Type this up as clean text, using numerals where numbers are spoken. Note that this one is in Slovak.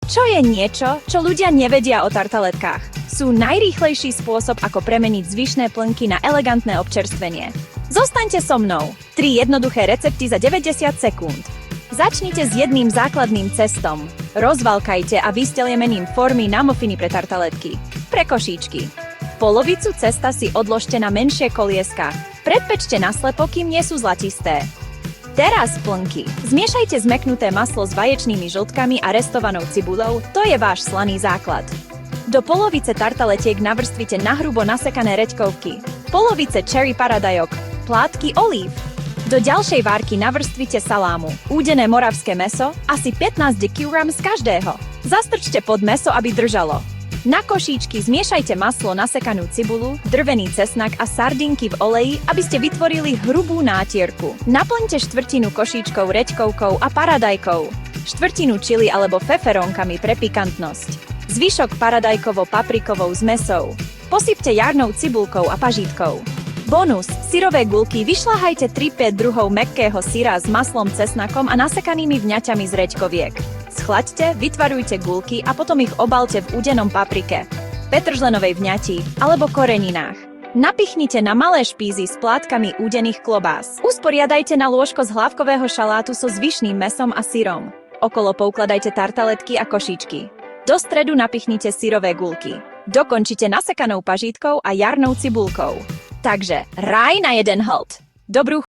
Čo je niečo, čo ľudia nevedia o tartaletkách? Sú najrýchlejší spôsob, ako premeniť zvyšné plnky na elegantné občerstvenie. Zostaňte so mnou. 3 jednoduché recepty za 90 sekúnd. Začnite s jedným základným cestom. Rozvalkajte a vysteliemením formy na mofiny pre tartaletky. Pre košíčky. Polovicu cesta si odložte na menšie kolieska. Predpečte naslepo, kým nie sú zlatisté. Teraz plnky. Zmiešajte zmäknuté maslo s vaječnými žltkami a restovanou cibuľou, to je váš slaný základ. Do polovice tartaletiek navrstvite nahrubo nasekané reďkovky, polovice cherry paradajok, plátky olív. Do ďalšej várky navrstvite salámu, údené moravské mäso, asi 15 kg z každého. Zastrčte pod mäso, aby držalo. Na košíčky zmiešajte maslo, nasekanú cibuľu, drvený cesnak a sardinky v oleji, aby ste vytvorili hrubú nátierku. Naplňte štvrtinu košíčkov reďkovkou a paradajkou, štvrtinu čili alebo feferónkami pre pikantnosť, zvyšok paradajkovo-paprikovou zmesou. Posypte jarnou cibulkou a pažítkou. Bonus, syrové guľky vyšľahajte 3-5 druhov mäkkého syra s maslom, cesnakom a nasekanými vňaťami z reďkoviek. Schlaďte, vytvarujte guľky a potom ich obalte v údenom paprike, petržlenovej vňati alebo koreninách. Napichnite na malé špízy s plátkami údených klobás. Usporiadajte na lôžko z hlavkového šalátu so zvyšným mäsom a syrom. Okolo poukladajte tartaletky a košíčky. Do stredu napichnite syrové guľky. Dokončite nasekanou pažítkou a jarnou cibulkou. Takže raj na jeden hltť. Dobrú